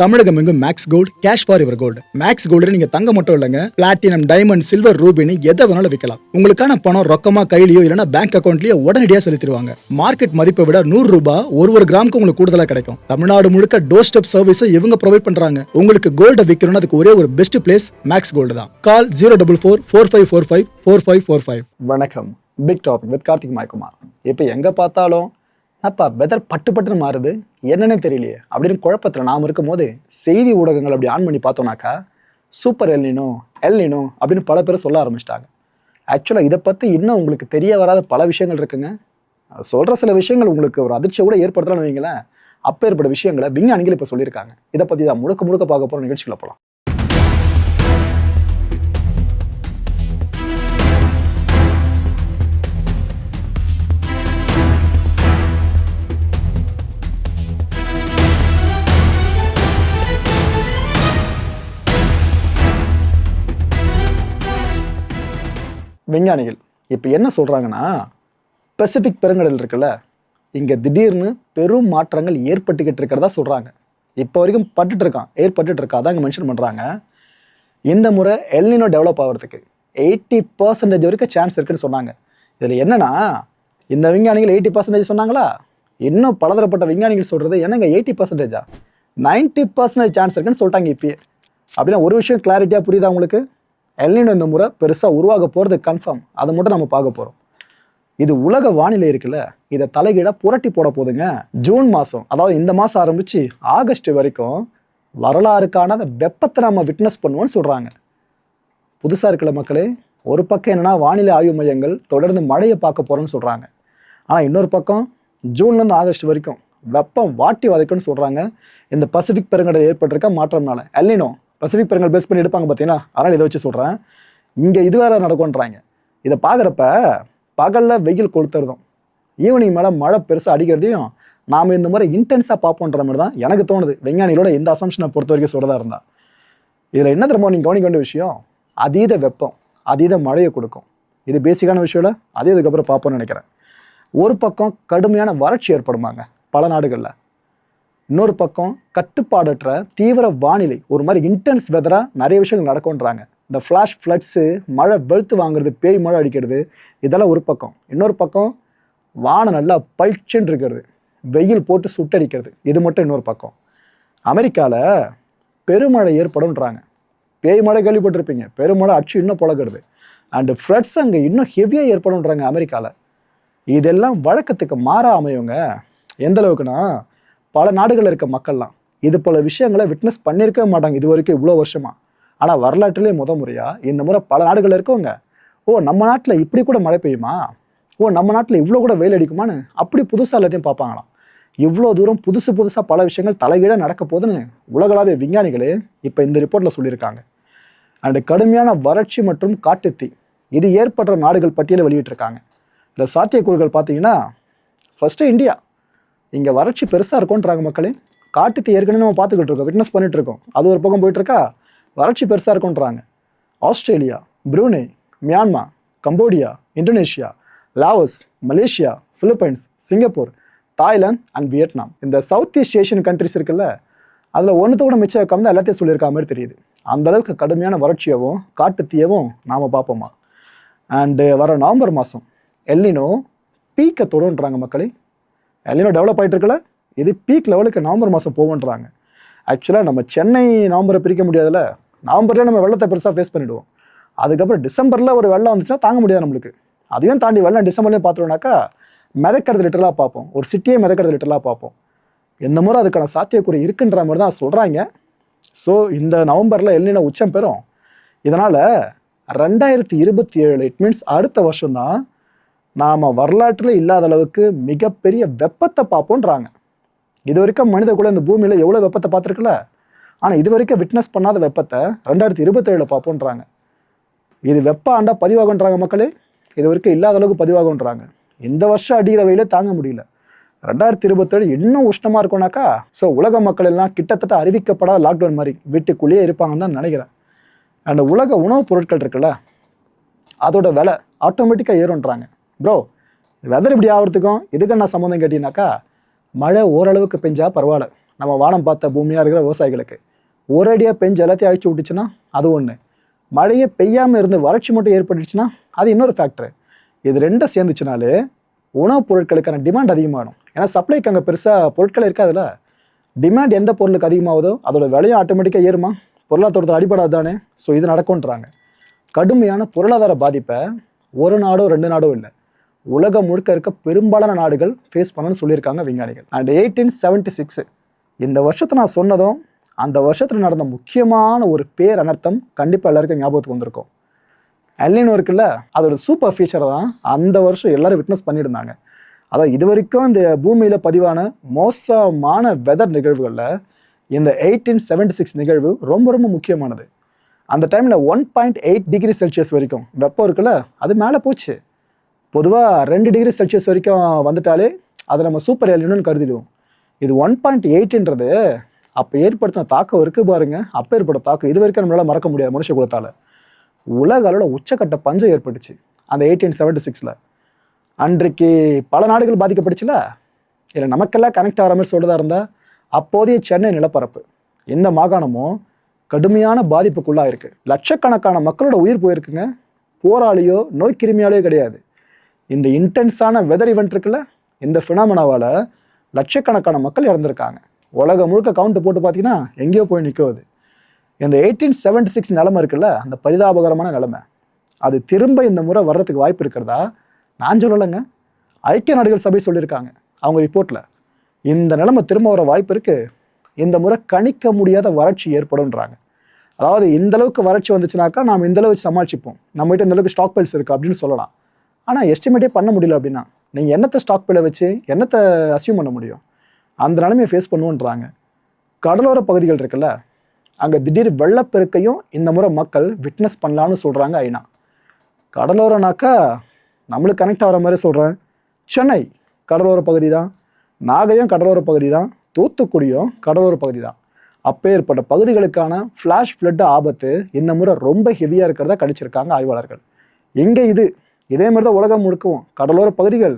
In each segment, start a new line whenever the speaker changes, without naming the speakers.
தமிழகம் எங்கும் Max Gold cash for your gold. Max Gold நீங்க தங்க மட்டும் இல்லைங்க, பிளாட்டினம், டைமண்ட், சில்வர், ரூபினி எதை வேணாலும் விற்கலாம். உங்களுக்கான பணம் ரொக்கமா கையிலயோ இல்லைன்னா பேங்க் அக்கௌண்ட்லயோ உடனடியாக செலுத்திடுவாங்க. மார்க்கெட் மதிப்பை விட 100 ரூபாய் ஒரு கிராமுக்கு உங்களுக்கு கூடுதலாக கிடைக்கும். தமிழ்நாடு முழுக்க டோர் ஸ்டெப் சர்வீஸும் இவங்க ப்ரொவைட் பண்றாங்க. உங்களுக்கு கோல்ட விற்கணும்னு அதுக்கு ஒரே ஒரு பெஸ்ட் பிளேஸ் மேக்ஸ் கோல்டு தான். கால் 04445454545.
வணக்கம். பிக் டாபிக் வித் கார்த்திக் மாய்குமார். இப்போ எங்கே பார்த்தாலும் அப்பா வெதர் பட்டுன்னு மாறுது, என்னன்னே தெரியலையே அப்படின்னு குழப்பத்தில் நாம் இருக்கும்போது செய்தி ஊடகங்கள் அப்படி ஆன் பண்ணி பார்த்தோம்னாக்கா சூப்பர் எல்னினோ அப்படின்னு பல பேர் சொல்ல ஆரம்பிச்சிட்டாங்க. ஆக்சுவலாக இதை பற்றி இன்னும் உங்களுக்கு தெரிய வராத பல விஷயங்கள் இருக்குங்க. சொல்கிற சில விஷயங்கள் உங்களுக்கு ஒரு அதிர்ச்சியை கூட ஏற்படுத்தலாம்னு வைங்களேன். அப்போ ஏற்பட்ட விஷயங்களை விஞ்ஞானிகள் இப்போ சொல்லியிருக்காங்க. இதை பற்றி தான் முழுக்க பார்க்க போகிற நிகழ்ச்சிகளை போகலாம். விஞ்ஞானிகள் இப்போ என்ன சொல்கிறாங்கன்னா, பசிபிக் பெருங்கடல் இருக்குல்ல, இங்கே திடீர்னு பெரும் மாற்றங்கள் ஏற்பட்டுக்கிட்டு இருக்கிறதா சொல்கிறாங்க. இப்போ வரைக்கும் ஏற்பட்டுட்டு இருக்கா அதாங்க மென்ஷன் பண்ணுறாங்க. இந்த முறை எல்னினோ டெவலப் ஆகிறதுக்கு 80% வரைக்கும் சான்ஸ் இருக்குன்னு சொன்னாங்க. இதில் என்னன்னா, இந்த விஞ்ஞானிகள் 80% சொன்னாங்களா, இன்னும் பலதரப்பட்ட விஞ்ஞானிகள் சொல்கிறது என்னங்க 80%, 90% சான்ஸ் இருக்குன்னு சொல்லிட்டாங்க இப்பயே. அப்படின்னா ஒரு விஷயம் கிளாரிட்டியாக புரியுதா உங்களுக்கு? எல்னினோ இந்த முறை பெருசாக உருவாக போகிறது கன்ஃபார்ம். அதை மட்டும் நம்ம பார்க்க போகிறோம். இது உலக வானிலை இருக்குல்ல, இதை தலைகீழாக புரட்டி போட போதுங்க. ஜூன் மாதம், அதாவது இந்த மாதம் ஆரம்பித்து ஆகஸ்ட் வரைக்கும் வரலாறுக்கான வெப்பத்தை நம்ம விட்னஸ் பண்ணுவோன்னு சொல்கிறாங்க. புதுசாக இருக்குல்ல மக்களே. ஒரு பக்கம் என்னென்னா, வானிலை ஆய்வு மையங்கள் தொடர்ந்து மழையை பார்க்க போகிறோன்னு சொல்கிறாங்க. ஆனால் இன்னொரு பக்கம் ஜூன்லேருந்து ஆகஸ்ட் வரைக்கும் வெப்பம் வாட்டி வதைக்கும்னு சொல்கிறாங்க. இந்த பசிபிக் பெருங்கடல் ஏற்பட்டிருக்க மாற்றம்னால எல்னினோ பசிபிக் பெருங்கல் பேஸ் பண்ணி எடுப்பாங்க பார்த்தீங்கன்னா, அதனால் இதை வச்சு சொல்கிறேன். இங்கே இது வேறு நடக்கும்ன்றாங்க. இதை பார்க்குறப்ப பகலில் வெயில் கொளுத்துறதும் ஈவினிங் மேலே மழை பெருசாக அடிக்கிறதையும் நாம் இந்த மாதிரி இன்டென்ஸாக பார்ப்போன்ற மாதிரி தான் எனக்கு தோணுது. விஞ்ஞானிகளோட இந்த அசம்ஷனை பொறுத்த வரைக்கும் சொல்கிறதா இருந்தால் இதில் என்ன தெரியுமோ நீங்கள் கவனிக்க வேண்டிய விஷயம், அதீத வெப்பம் அதீத மழையை கொடுக்கும். இது பேசிக்கான விஷயம் இல்லை, அதே இதுக்கப்புறம் பார்ப்போம்னு நினைக்கிறேன். ஒரு பக்கம் கடுமையான வறட்சி ஏற்படுமாங்க பல நாடுகளில். இன்னொரு பக்கம் கட்டுப்பாடற்ற தீவிர வானிலை, ஒரு மாதிரி இன்டென்ஸ் வெதராக நிறைய விஷயங்கள் நடக்கும்ன்றாங்க. இந்த ஃப்ளாஷ் ஃப்ளட்ஸு, மழை வெளுத்து வாங்குறது, பேய் மழை அடிக்கிறது, இதெல்லாம் ஒரு பக்கம். இன்னொரு பக்கம் வானம் நல்லா பளிச்சுன்னு இருக்கிறது, வெயில் போட்டு சுட்டடிக்கிறது, இது மட்டும் இன்னொரு பக்கம். அமெரிக்காவில் பெருமழை ஏற்படும்ன்றாங்க. பேய் மழை கேள்விப்பட்டிருப்பீங்க, பெருமழை அச்சு இன்னும் புழக்கிறது. அண்டு ஃப்ளட்ஸ் அங்கே இன்னும் ஹெவியாக ஏற்படும்ன்றாங்க அமெரிக்காவில். இதெல்லாம் வழக்கத்துக்கு மாறா அமையுங்க. எந்த அளவுக்குன்னா, பல நாடுகளில் இருக்க மக்கள்லாம் இது போல விஷயங்களை விட்னஸ் பண்ணியிருக்கவே மாட்டாங்க இது வரைக்கும் இவ்வளோ வருஷமாக. ஆனால் வரலாற்றிலே முறையாக இந்த முறை பல நாடுகளில் இருக்கவங்க, ஓ நம்ம நாட்டில் இப்படி கூட மழை பெய்யுமா, ஓ நம்ம நாட்டில் இவ்வளோ கூட வெயில் அடிக்குமான்னு அப்படி புதுசாக எல்லாத்தையும் பார்ப்பாங்களாம். இவ்வளோ தூரம் புதுசாக பல விஷயங்கள் தலைகீழாக நடக்க போதுன்னு உலகளாவிய விஞ்ஞானிகளே இப்போ இந்த ரிப்போர்ட்டில் சொல்லியிருக்காங்க. அண்டு கடுமையான வறட்சி மற்றும் காட்டுத்தீ இது ஏற்படுற நாடுகள் பட்டியலை வெளியிட்டிருக்காங்க. இதில் சாத்தியக்கூறுகள் பார்த்தீங்கன்னா, ஃபஸ்ட்டு இந்தியா. இங்கே வறட்சி பெருசாக இருக்கும்ன்றாங்க மக்களே. காட்டுத்தீ ஏற்கனவே நம்ம பார்த்துக்கிட்டு இருக்கோம், விட்னஸ் பண்ணிட்டு இருக்கோம், அது ஒரு பக்கம் போயிட்டுருக்கா. வறட்சி பெருசாக இருக்கும்ன்றாங்க. Australia, Brunei, Myanmar, Cambodia, Indonesia, Laos, Malaysia, Philippines, Singapore, Thailand and Vietnam, இந்த சவுத் ஈஸ்ட் ஏஷியன் கண்ட்ரிஸ் இருக்குல்ல, அதில் ஒன்றுத்த கூட மிச்சம் வைக்காம தான் எல்லாத்தையும் சொல்லியிருக்க மாதிரி தெரியுது. அந்தளவுக்கு கடுமையான வறட்சியவும் காட்டுத்தீயவும் நாம் பார்ப்போமா. அண்டு வர நவம்பர் மாதம் எல்னினோ பீக்கை தொடுன்றாங்க மக்களே. எல்னினோ டெவலப் ஆகிட்டு இருக்கல, இது பீக் லெவலுக்கு நவம்பர் மாதம் போகுன்றாங்க. ஆக்சுவலாக நம்ம சென்னை நவம்பரை பிரிக்க முடியாதுல்ல. நவம்பர்லேயே நம்ம வெள்ளத்தை பெருசாக ஃபேஸ் பண்ணிவிடுவோம். அதுக்கப்புறம் டிசம்பரில் ஒரு வெள்ளம் வந்துச்சுன்னா தாங்க முடியாது நம்மளுக்கு. அதையும் தாண்டி வெள்ளம் டிசம்பர்லேயே பார்த்துட்டோம்னாக்கா மிதக்கிறது லிட்டரலாக பார்ப்போம், ஒரு சிட்டியே மிதக்கிறது லிட்டரலாக பார்ப்போம். எந்த முறை அதுக்கான சாத்தியக்குறை இருக்குன்ற மாதிரி தான் சொல்கிறாங்க. ஸோ இந்த நவம்பரில் எல்னினோ உச்சம் பெறும். இதனால் 2027 இட் மீன்ஸ் அடுத்த வருஷம்தான் நாம் வரலாற்றில் இல்லாத அளவுக்கு மிகப்பெரிய வெப்பத்தை பார்ப்போன்றாங்க. இது வரைக்கும் மனித கூட இந்த பூமியில் எவ்வளோ வெப்பத்தை பார்த்துருக்குல்ல, ஆனால் இது வரைக்கும் விட்னஸ் பண்ணாத வெப்பத்தை 2027 பார்ப்போன்றாங்க. இது வெப்ப ஆண்டா பதிவாகுன்றாங்க மக்களே. இது வரைக்கும் இல்லாத அளவுக்கு பதிவாகுன்றாங்க. இந்த வருஷம் அடிக்கிற வெயிலே தாங்க முடியல. 2027 இன்னும் உஷ்ணமாக இருக்கும்னாக்கா, ஸோ உலக மக்கள் எல்லாம் கிட்டத்தட்ட அறிவிக்கப்படாத லாக்டவுன் மாதிரி வீட்டுக்குள்ளேயே இருப்பாங்கன்னு தான் நினைக்கிறேன். அந்த உலக உணவுப் பொருட்கள் இருக்குல்ல, அதோட விலை ஆட்டோமேட்டிக்காக ஏறுன்றாங்க. ப்ரோ வெதர் இப்படி ஆகிறதுக்கும் இதுக்கு என்ன சம்மந்தம் கேட்டீங்கன்னாக்கா, மழை ஓரளவுக்கு பெஞ்சா பரவாயில்ல, நம்ம வானம் பார்த்த பூமியாக இருக்கிற விவசாயிகளுக்கு. ஒரேடியாக பெஞ்சு எல்லாத்தையும் அழிச்சு விட்டுச்சுன்னா அது ஒன்று, மழையே பெய்யாமல் இருந்து வறட்சி மட்டும் ஏற்பட்டுச்சுன்னா அது இன்னொரு ஃபேக்டர். இது ரெண்டும் சேர்ந்துச்சுனாலே உணவுப் பொருட்களுக்கான டிமாண்ட் அதிகமாகும். ஏன்னா சப்ளைக்கு அங்கே பெருசாக பொருட்கள் இருக்காதுல்ல. டிமாண்ட் எந்த பொருளுக்கு அதிகமாகுதோ அதோட விலையும் ஆட்டோமேட்டிக்காக ஏறுமா, பொருளாதாரத்தில் அடிப்படாது தானே. ஸோ இது நடக்கும்ன்றாங்க. கடுமையான பொருளாதார பாதிப்பை ஒரு நாடோ 2 நாடோ இல்லை, உலகம் முழுக்க இருக்க பெரும்பாலான நாடுகள் ஃபேஸ் பண்ணணும்னு சொல்லியிருக்காங்க விஞ்ஞானிகள். அண்ட் 1876 இந்த வருஷத்தை நான் சொன்னதும் அந்த வருஷத்தில் நடந்த முக்கியமான ஒரு பேர் அனர்த்தம் கண்டிப்பாக எல்லாருக்கும் ஞாபகத்துக்கு வந்திருக்கும். எல்னினோ இருக்குல்ல, அதோட சூப்பர் ஃபீச்சரை தான் அந்த வருஷம் எல்லாரும் விட்னஸ் பண்ணியிருந்தாங்க. அதாவது இது வரைக்கும் இந்த பூமியில் பதிவான மோசமான வெதர் நிகழ்வுகளில் இந்த 1876 நிகழ்வு ரொம்ப ரொம்ப முக்கியமானது. அந்த டைமில் 1.8 டிகிரி செல்சியஸ் வரைக்கும் வெப்பம் இருக்குல்ல, அது மேலே போச்சு. பொதுவாக 2 டிகிரி செல்சியஸ் வரைக்கும் வந்துட்டாலே அதை நம்ம சூப்பர் எல்னினோன்னு கருதிடுவோம். இது 1.8ன்றது அப்போ ஏற்படுத்தின தாக்கம் இருக்குது பாருங்க. அப்போ ஏற்பட்ட தாக்கம் இது வரைக்கும் நம்மளால் மறக்க முடியாது மனுஷ குலத்தால். உலக அளவில் உச்சக்கட்ட பஞ்சம் ஏற்பட்டுச்சு அந்த 1876. அன்றைக்கு பல நாடுகள் பாதிக்கப்பட்டுச்சுல. இல்லை நமக்கெல்லாம் கனெக்ட் ஆகிற மாதிரி சொல்கிறதா இருந்தால் அப்போதைய சென்னை நிலப்பரப்பு, இந்த மாகாணமும் கடுமையான பாதிப்புக்குள்ளாக இருக்குது. லட்சக்கணக்கான மக்களோட உயிர் போயிருக்குங்க. போராளியோ நோய் கிருமியாலேயோ கிடையாது. இந்த இன்டென்ஸான வெதர் ஈவெண்ட் இருக்குல்ல, இந்த ஃபினாமினாவால் லட்சக்கணக்கான மக்கள் இறந்துருக்காங்க. உலகம் முழுக்க கவுண்ட் போட்டு பார்த்தீங்கன்னா எங்கேயோ போய் நிற்குவது. இந்த 1876 நிலைமை இருக்குல்ல, அந்த பரிதாபகரமான நிலைமை, அது திரும்ப இந்த முறை வர்றதுக்கு வாய்ப்பு இருக்கிறதா நான் சொல்லலைங்க, ஐக்கிய நாடுகள் சபை சொல்லியிருக்காங்க அவங்க ரிப்போர்ட்டில். இந்த நிலைமை திரும்ப வர வாய்ப்பு இருக்குது. இந்த முறை கணிக்க முடியாத வறட்சி ஏற்படும்ன்றாங்க. அதாவது இந்த அளவுக்கு வறட்சி வந்துச்சுனாக்கா நாம் இந்த அளவுக்கு சமாளிச்சுப்போம், நம்மகிட்ட இந்த அளவுக்கு ஸ்டாக் பைல்ஸ் இருக்குது அப்படின்னு சொல்லலாம். ஆனால் எஸ்டிமேட்டே பண்ண முடியல அப்படின்னா நீங்கள் என்னத்தை ஸ்டாக் பைலை வச்சு என்னத்தை அசியூம் பண்ண முடியும்? அந்த நிலைமையை ஃபேஸ் பண்ணுவோன்றாங்க. கடலோர பகுதிகள் இருக்குல்ல, அங்கே திடீர் வெள்ளப்பெருக்கையும் இந்த முறை மக்கள் விட்னஸ் பண்ணலான்னு சொல்கிறாங்க ஐநா. கடலோரனாக்கா நம்மளுக்கு கனெக்ட் ஆகிற மாதிரி சொல்கிறேன், சென்னை கடலோர பகுதி தான், நாகையும் கடலோர பகுதி தான், தூத்துக்குடியும் கடலோர பகுதி தான். அப்போ ஏற்பட்ட பகுதிகளுக்கான ஃப்ளாஷ் ஃப்ளட் ஆபத்து இந்த முறை ரொம்ப ஹெவியாக இருக்கிறதா கணிச்சிருக்காங்க ஆய்வாளர்கள். இங்கே இதே மாதிரி தான் உலகம் முழுக்கவும் கடலோர பகுதிகள்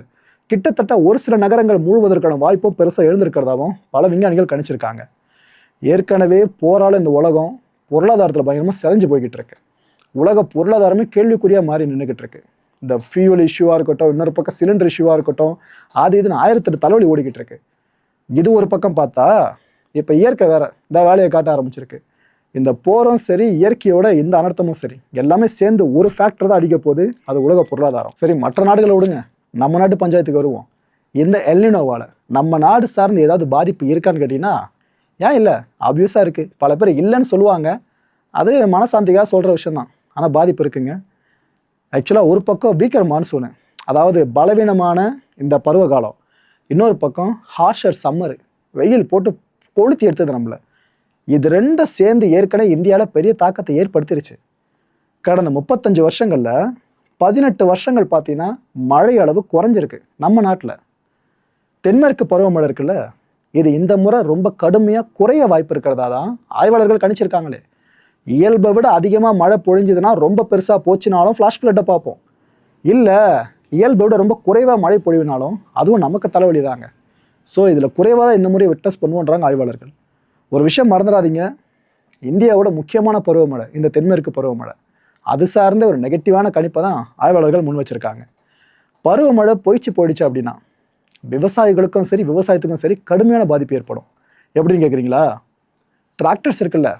கிட்டத்தட்ட ஒரு சில நகரங்கள் மூழ்வதற்கான வாய்ப்பும் பெருசாக எழுந்திருக்கிறதாவும் பல விஞ்ஞானிகள் கணிச்சிருக்காங்க. ஏற்கனவே போரால் இந்த உலகம் பொருளாதாரத்தில் பயங்கரமாக செதஞ்சு போய்கிட்டு இருக்கு. உலக பொருளாதாரமே கேள்விக்குறியாக மாறி நின்றுக்கிட்டு இருக்கு. இந்த ஃபியூவல் இஷ்யூவாக இருக்கட்டும், இன்னொரு பக்கம் சிலிண்டர் இஷ்யூவாக இருக்கட்டும், இதுன்னு 1008 தலைவலி ஓடிக்கிட்டு இருக்கு. இது ஒரு பக்கம் பார்த்தா இப்போ இயற்கை வேற இந்த வேலையை காட்ட ஆரம்பிச்சிருக்கு. இந்த போரும் சரி, இயற்கையோட இந்த அனர்த்தமும் சரி, எல்லாமே சேர்ந்து ஒரு ஃபேக்டர் தான் அடிக்க போகுது, அது உலக பொருளாதாரம். சரி, மற்ற நாடுகளை விடுங்க, நம்ம நாட்டு பஞ்சாயத்துக்கு வருவோம். இந்த எல்னினோவால் நம்ம நாடு சார்ந்து ஏதாவது பாதிப்பு இருக்கான்னு கேட்டிங்கன்னா ஏன் இல்லை, ஆப்வியஸாக இருக்குது. பல பேர் இல்லைன்னு சொல்லுவாங்க, அது மனசாந்திக்காக சொல்கிற விஷயந்தான். ஆனால் பாதிப்பு இருக்குங்க. ஆக்சுவலாக ஒரு பக்கம் வீக்கர் மான்சூனு, அதாவது பலவீனமான இந்த பருவகாலம், இன்னொரு பக்கம் ஹார்ஷர் சம்மரு, வெயில் போட்டு கொளுத்தி எடுத்தது நம்மளை. இது ரெண்டும் சேர்ந்து ஏற்கனவே இந்தியாவில் பெரிய தாக்கத்தை ஏற்படுத்திருச்சு. கடந்த 35 வருஷங்களில் 18 வருஷங்கள் பார்த்தீங்கன்னா மழை அளவு குறைஞ்சிருக்கு நம்ம நாட்டில். தென்மேற்கு பருவமழை இருக்குல்ல, இது இந்த முறை ரொம்ப கடுமையாக குறைய வாய்ப்பு இருக்கிறதா தான் ஆய்வாளர்கள் கணிச்சிருக்காங்களே. இயல்பை விட அதிகமாக மழை பொழிஞ்சுதுன்னா ரொம்ப பெருசாக போச்சுனாலும் ஃப்ளாஷ் ஃப்ளட்டை பார்ப்போம். இல்லை, இயல்பை விட ரொம்ப குறைவாக மழை பொழிவினாலும் அதுவும் நமக்கு தலைவலி தாங்க. ஸோ இதில் குறைவாக தான் இந்த முறை விட்னஸ் பண்ணுவோன்றாங்க ஆய்வாளர்கள். ஒரு விஷயம் மறந்துடாதீங்க, இந்தியாவோட முக்கியமான பருவமழை இந்த தென்மேற்கு பருவமழை, அது சார்ந்த ஒரு நெகட்டிவான கணிப்பை தான் ஆய்வாளர்கள் முன் வச்சுருக்காங்க. பருவமழை போயிடுச்சு அப்படின்னா விவசாயிகளுக்கும் சரி, விவசாயத்துக்கும் சரி கடுமையான பாதிப்பு ஏற்படும். எப்படின்னு கேட்குறீங்களா? டிராக்டர்ஸ் இருக்குல்ல,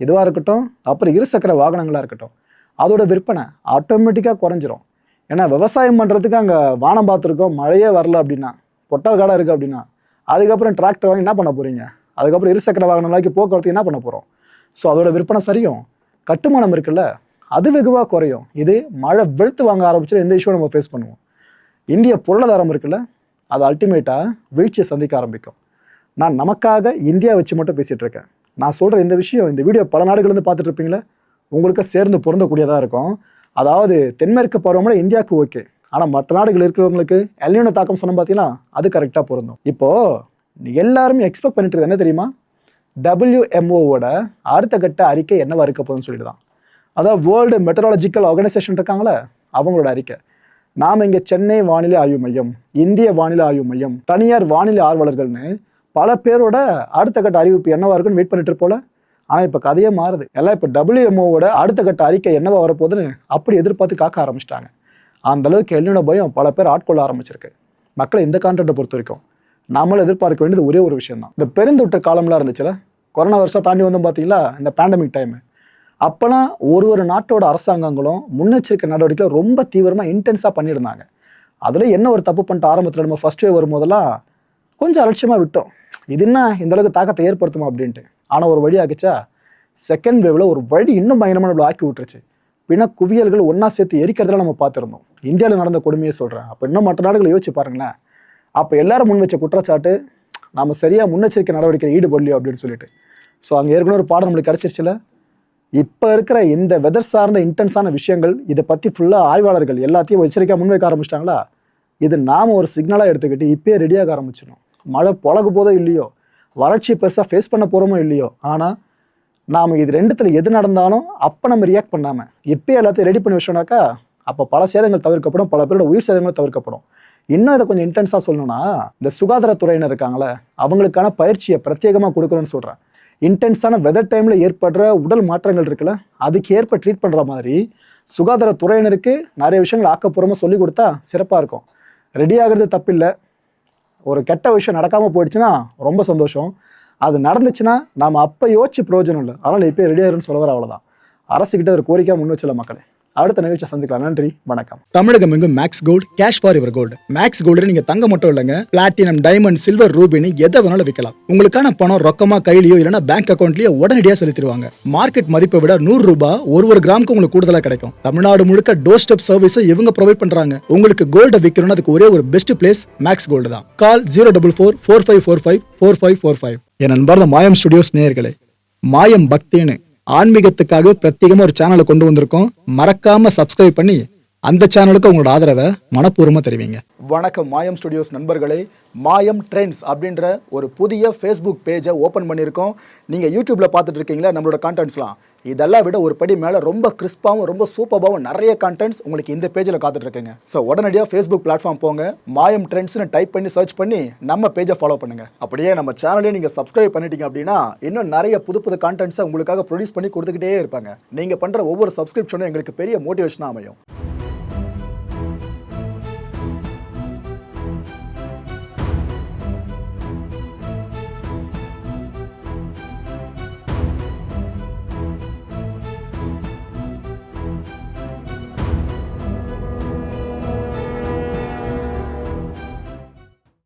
இதுவாக இருக்கட்டும், அப்புறம் இருசக்கர வாகனங்களாக இருக்கட்டும், அதோட விற்பனை ஆட்டோமேட்டிக்காக குறைஞ்சிரும். ஏன்னா விவசாயம் பண்ணுறதுக்கு அங்கே வானம் பார்த்துருக்கோம், மழையே வரல அப்படின்னா, பொட்டல் காடாக இருக்குது அப்படின்னா, அதுக்கப்புறம் டிராக்டர் வாங்கி என்ன பண்ண போகிறீங்க? அதுக்கப்புறம் இருசக்கர வாகனங்களாக்கி போக்குவரத்து என்ன பண்ண போகிறோம்? ஸோ அதோட விற்பனை சரியும். கட்டுமானம் இருக்குல்ல, அது வெகுவாக குறையும். இது மழை வெளுத்து வாங்க ஆரம்பிச்சு இந்த இஷ்யூவை நம்ம ஃபேஸ் பண்ணுவோம். இந்திய பொருளாதாரம் இருக்குல்ல, அது அல்டிமேட்டாக வீழ்ச்சியை சந்திக்க ஆரம்பிக்கும். நான் நமக்காக இந்தியா வச்சு மட்டும் பேசிகிட்டு இருக்கேன். நான் சொல்கிற இந்த விஷயம், இந்த வீடியோ பல நாடுகள்லேருந்து பார்த்துட்டு இருப்பீங்களே, உங்களுக்கு சேர்ந்து பொருந்தக்கூடியதாக இருக்கும். அதாவது தென்மேற்கு பருவமழை இந்தியாவுக்கு ஓகே, ஆனால் மற்ற நாடுகள் இருக்கிறவங்களுக்கு எல்னினோ தாக்கம் சொன்ன பார்த்தீங்கன்னா அது கரெக்டாக பொருந்தும். இப்போது எல்லாருமே எக்ஸ்பெக்ட் பண்ணிட்டு இருந்தது என்ன தெரியுமா? WMOவோட அடுத்த கட்ட அறிக்கை என்னவா இருக்க போகுதுன்னு சொல்லிட்டு தான். அதாவது வேர்ல்டு மெட்ரலாஜிக்கல் ஆர்கனைசேஷன் இருக்காங்களே, அவங்களோட அறிக்கை. நாம் இங்கே சென்னை வானிலை ஆய்வு மையம், இந்திய வானிலை ஆய்வு மையம், தனியார் வானிலை ஆர்வலர்கள்னு பல பேரோட அடுத்த கட்ட அறிவிப்பு என்னவா இருக்குன்னு வெயிட் பண்ணிட்டு போல. ஆனால் இப்போ கதையே மாறுது. எல்லாம் இப்போ WMOவோட அடுத்த கட்ட அறிக்கை என்னவா வரப்போகுதுன்னு அப்படி எதிர்பார்த்து காக்க ஆரம்பிச்சிட்டாங்க. அந்த அளவுக்கு எல்னினோ பயம் பல பேர் ஆட்கொள்ள ஆரம்பிச்சிருக்கு. மக்களை இந்த கான்டென்ட்டை பொறுத்த வரைக்கும் நம்மளும் எதிர்பார்க்க வேண்டியது ஒரே ஒரு விஷயம் தான். இந்த பெருந்தொற்று காலம்லாம் இருந்துச்சுல, கொரோனா வருஷம் தாண்டி வந்தோம் பார்த்தீங்களா, இந்த பேண்டமிக் டைம். அப்போலாம் ஒரு நாட்டோட அரசாங்கங்களும் முன்னெச்சரிக்கை நடவடிக்கைகளை ரொம்ப தீவிரமாக இன்டென்ஸாக பண்ணியிருந்தாங்க. அதில் என்ன ஒரு தப்பு பண்ணிட்டு ஆரம்பத்தில் நம்ம ஃபர்ஸ்ட் வேவ் வரும்போதெல்லாம் கொஞ்சம் அலட்சியமாக விட்டோம். இது என்ன இந்த அளவுக்கு தாக்கத்தை ஏற்படுத்துமா அப்படின்ட்டு. ஆனால் ஒரு வழி ஆகிச்சா, செகண்ட் வேவில் ஒரு வழி இன்னும் பயங்கரமாக நம்மளை ஆக்கி விட்டுருச்சு. பின்னா குவியல்கள் ஒன்றா சேர்த்து எரிக்கிறதுல நம்ம பார்த்துருந்தோம். இந்தியாவில் நடந்த கொடுமையை சொல்கிறேன். அப்போ இன்னும் மற்ற நாடுகளை யோசிச்சு பாருங்களேன். அப்போ எல்லாரும் முன் வச்ச குற்றச்சாட்டு நம்ம சரியாக முன்னெச்சரிக்கை நடவடிக்கை ஈடுபடலையோ அப்படின்னு சொல்லிட்டு. ஸோ அங்கே ஏற்கனவே ஒரு பாடம் நம்மளுக்கு கிடச்சிருச்சுல. இப்போ இருக்கிற இந்த வெதர் சார்ந்த இன்டென்ஸான விஷயங்கள் இதை பற்றி ஃபுல்லாக ஆய்வாளர்கள் எல்லாத்தையும் எச்சரிக்கையாக முன்வைக்க ஆரம்பிச்சிட்டாங்களா. இது நாம் ஒரு சிக்னலாக எடுத்துக்கிட்டு இப்போயே ரெடியாக ஆரம்பிச்சிடணும். மழை பொழகு போதோ இல்லையோ, வறட்சி பெருசாக ஃபேஸ் பண்ண போகிறோமோ இல்லையோ, ஆனால் நாம் இது ரெண்டுத்தில் எது நடந்தாலும் அப்போ நம்ம ரியாக்ட் பண்ணாமல் இப்போயே எல்லாத்தையும் ரெடி பண்ணி வச்சோம்னாக்கா அப்போ பல சேதங்கள் தவிர்க்கப்படும், பல பேரோட உயிர் சேதங்கள் தவிர்க்கப்படும். இன்னும் இதை கொஞ்சம் இன்டென்ஸாக சொல்லணும்னா, இந்த சுகாதாரத்துறையினர் இருக்காங்களே அவங்களுக்கான பயிற்சியை பிரத்யேகமாக கொடுக்குறேன்னு சொல்கிறேன். இன்டென்ஸான வெதர் டைமில் ஏற்படுற உடல் மாற்றங்கள் இருக்குல்ல, அதுக்கு ஏற்ப ட்ரீட் பண்ணுற மாதிரி சுகாதாரத்துறையினருக்கு நிறைய விஷயங்கள் ஆக்கப்பூர்வமாக சொல்லி கொடுத்தா சிறப்பாக இருக்கும். ரெடி ஆகிறது தப்பில்லை. ஒரு கெட்ட விஷயம் நடக்காமல் போயிடுச்சுன்னா ரொம்ப சந்தோஷம். அது நடந்துச்சுன்னா நாம் அப்போ யோசிச்சு பிரயோஜனம் இல்லை. அதனால் இப்போ ரெடி ஆகிருன்னு சொல்ல வர அவ்வளோதான். அரசுக்கிட்ட ஒரு கோரிக்கையாக முன் வச்சல மக்களே. அடுத்த நிகழ்ச்சியை சந்திக்கலாம். நன்றி, வணக்கம்.
தமிழகம் எங்கும் Max Gold, cash for your gold. Max Gold நீங்க தங்க மட்டும் இல்லைங்க, பிளாட்டினம், டைமண்ட், சில்வர், ரூபினி எதை வேணாலும் விற்கலாம். உங்களுக்கான பணம் ரொக்கமா கையிலயோ இல்லைன்னா பேங்க் அக்கௌண்ட்லயோ உடனடியாக செலுத்திடுவாங்க. மார்க்கெட் மதிப்பை விட 100 ரூபாய் ஒரு கிராமுக்கு உங்களுக்கு கூடுதலா கிடைக்கும். தமிழ்நாடு முழுக்க டோர் ஸ்டெப் சர்வீஸ் இவங்க ப்ரொவைட் பண்றாங்க. உங்களுக்கு கோல்ட விற்கணும்னு அதுக்கு ஒரே ஒரு பெஸ்ட் பிளேஸ் மேக்ஸ் கோல்டு தான். கால் 04445454545. என் நண்பர் மாயம் ஸ்டுடியோஸ் நேயர்களே, மாயம் பக்தின்னு ஆன்மீகத்துக்காக பிரத்யேகமா ஒரு சேனலை கொண்டு வந்திருக்கோம். மறக்காம சப்ஸ்கிரைப் பண்ணி அந்த சேனலுக்கு உங்களோட ஆதரவை மனப்பூர்வமா தெரிவிங்க. வணக்கம் மாயம் ஸ்டுடியோஸ் நண்பர்களே. மாயம் ட்ரெண்ட்ஸ் அப்படின்ற ஒரு புதிய ஃபேஸ்புக் பேஜை ஓப்பன் பண்ணியிருக்கோம். நீங்கள் யூடியூப்ல பார்த்துட்டு இருக்கீங்களா நம்மளோட கான்டென்ட்ஸ்லாம். இதெல்லாம் விட ஒரு படி மேலே ரொம்ப கிறிஸ்பாகவும் ரொம்ப சூப்பராகவும் நிறைய கான்டென்ட்ஸ் உங்களுக்கு இந்த பேஜில் காத்துட்டு இருக்குங்க. ஸோ உடனடியாக ஃபேஸ்புக் பிளாட்ஃபார்ம் போங்க, மாயம் ட்ரெண்ட்ஸ்னு டைப் பண்ணி சர்ச் பண்ணி நம்ம பேஜை ஃபாலோ பண்ணுங்க. அப்படியே நம்ம சேனலையும் நீங்கள் சப்ஸ்கிரைப் பண்ணிட்டீங்க அப்படின்னா இன்னும் நிறைய புது கான்டென்ட்ஸை உங்களுக்காக ப்ரொடியூஸ் பண்ணி கொடுத்துக்கிட்டே இருப்பாங்க. நீங்கள் பண்ணுற ஒவ்வொரு சப்ஸ்கிரிப்ஷனும் எங்களுக்கு பெரிய மோட்டிவேஷனாக அமையும்.